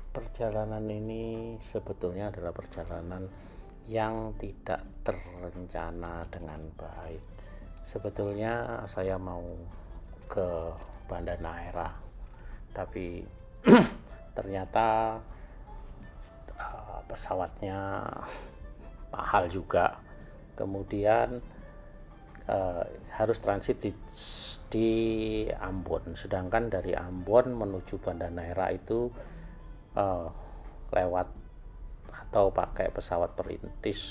Perjalanan ini sebetulnya adalah perjalanan yang tidak terencana dengan baik. Sebetulnya saya mau ke Banda Neira, tapi ternyata pesawatnya mahal juga. Kemudian harus transit di Ambon, sedangkan dari Ambon menuju Banda Neira itu uh, lewat atau pakai pesawat perintis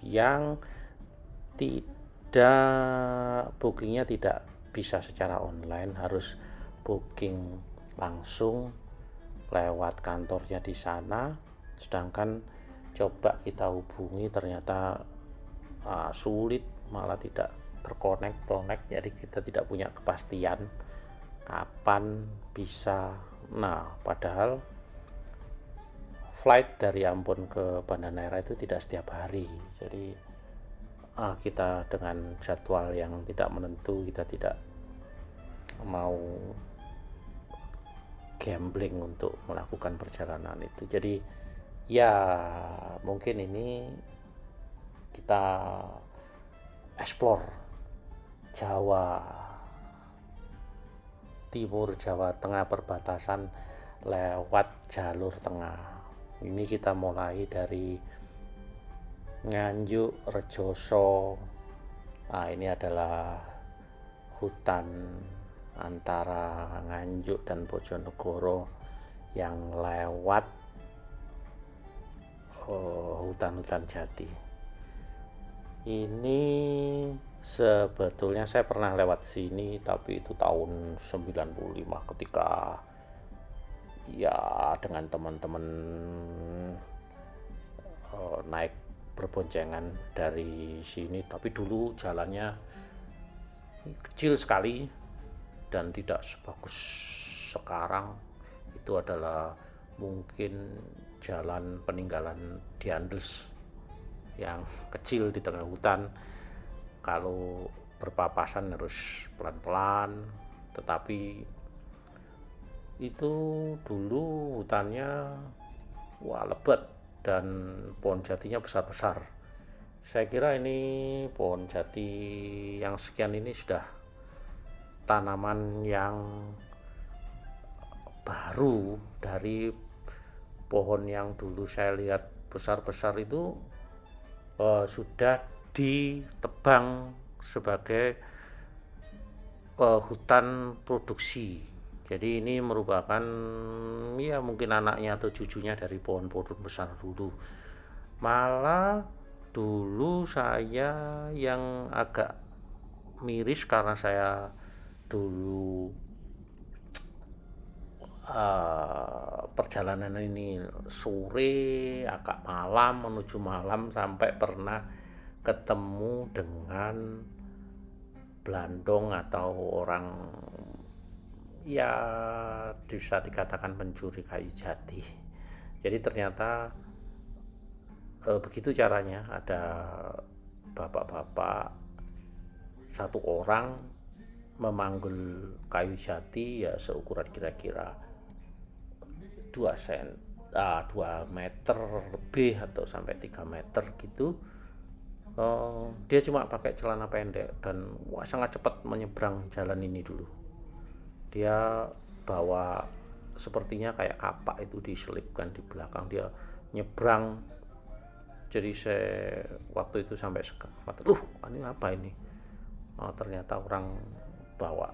yang tidak bookingnya tidak bisa secara online, harus booking langsung lewat kantornya di sana. Sedangkan coba kita hubungi ternyata sulit, malah tidak terkonek, jadi kita tidak punya kepastian kapan bisa. Nah, padahal flight dari Ambon ke Banda Neira itu tidak setiap hari, jadi kita dengan jadwal yang tidak menentu, kita tidak mau gambling untuk melakukan perjalanan itu. Jadi ya mungkin ini kita explore Jawa Timur, Jawa Tengah, perbatasan lewat jalur tengah. Ini kita mulai dari Nganjuk, Rejoso. Nah, ini adalah hutan antara Nganjuk dan Bojonegoro yang lewat hutan-hutan jati. Ini sebetulnya saya pernah lewat sini, tapi itu tahun 95 ketika ya dengan teman-teman naik berboncengan dari sini, tapi dulu jalannya kecil sekali dan tidak sebagus sekarang. Itu adalah mungkin jalan peninggalan Diandes yang kecil di tengah hutan. Kalau berpapasan harus pelan-pelan, tetapi itu dulu hutannya lebat dan pohon jatinya besar-besar. Saya kira ini pohon jati yang sekian ini sudah tanaman yang baru dari pohon yang dulu saya lihat besar-besar itu sudah ditebang sebagai hutan produksi. Jadi ini merupakan ya mungkin anaknya atau cucunya dari pohon-pohon besar dulu. Malah dulu saya yang agak miris karena saya dulu perjalanan ini sore agak malam menuju malam, sampai pernah ketemu dengan Blandong atau orang ya bisa dikatakan pencuri kayu jati. Jadi ternyata begitu caranya, ada bapak-bapak satu orang memanggul kayu jati ya seukuran kira-kira 2 meter lebih atau sampai 3 meter gitu. Dia cuma pakai celana pendek dan sangat cepat menyeberang jalan ini dulu. Dia bawa sepertinya kayak kapak itu diselipkan di belakang, dia nyebrang. Jadi saya waktu itu sampai sekamat, ini apa ini? Ternyata orang bawa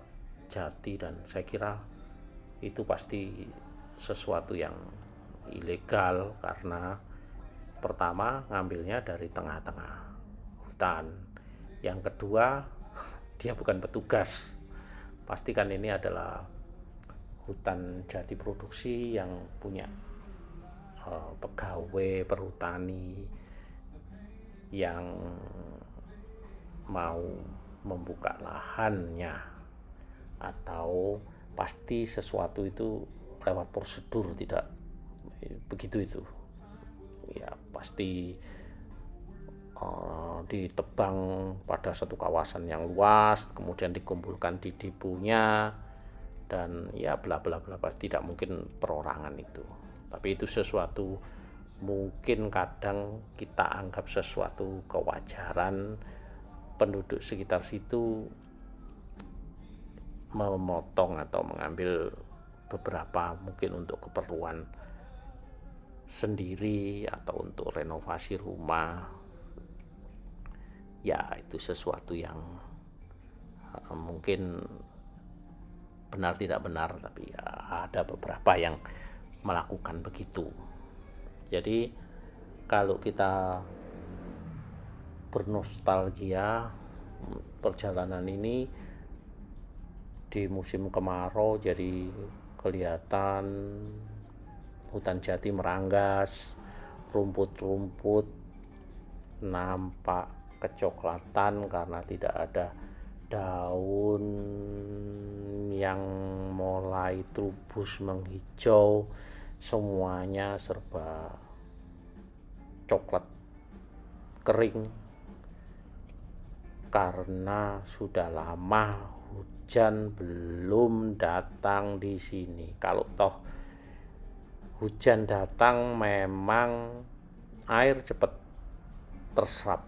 jati, dan saya kira itu pasti sesuatu yang ilegal karena pertama ngambilnya dari tengah-tengah hutan, yang kedua dia bukan petugas, pastikan ini adalah hutan jati produksi yang punya pegawai perhutani yang mau membuka lahannya, atau pasti sesuatu itu lewat prosedur, tidak begitu itu ya pasti ditebang pada satu kawasan yang luas, kemudian dikumpulkan di deponya, dan ya bla bla bla, tidak mungkin perorangan itu. Tapi itu sesuatu mungkin kadang kita anggap sesuatu kewajaran, penduduk sekitar situ memotong atau mengambil beberapa mungkin untuk keperluan sendiri atau untuk renovasi rumah. Ya, itu sesuatu yang mungkin benar tidak benar, tapi ya ada beberapa yang melakukan begitu. Jadi kalau kita bernostalgia perjalanan ini di musim kemarau, jadi kelihatan hutan jati meranggas, rumput-rumput nampak kecoklatan karena tidak ada daun yang mulai trubus menghijau, semuanya serba coklat kering karena sudah lama hujan belum datang di sini. Kalau toh hujan datang memang air cepat terserap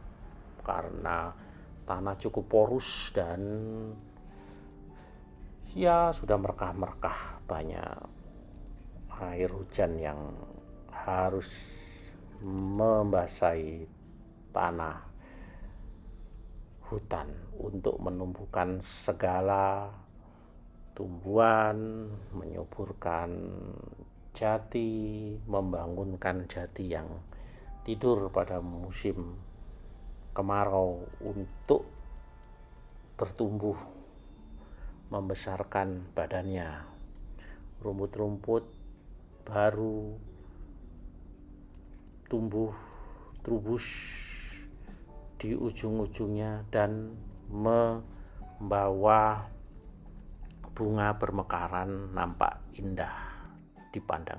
karena tanah cukup porus dan ya sudah merekah-merekah, banyak air hujan yang harus membasahi tanah hutan untuk menumbuhkan segala tumbuhan, menyuburkan jati, membangunkan jati yang tidur pada musim kemarau untuk bertumbuh, membesarkan badannya. Rumput-rumput baru tumbuh trubus di ujung-ujungnya dan membawa bunga bermekaran, nampak indah dipandang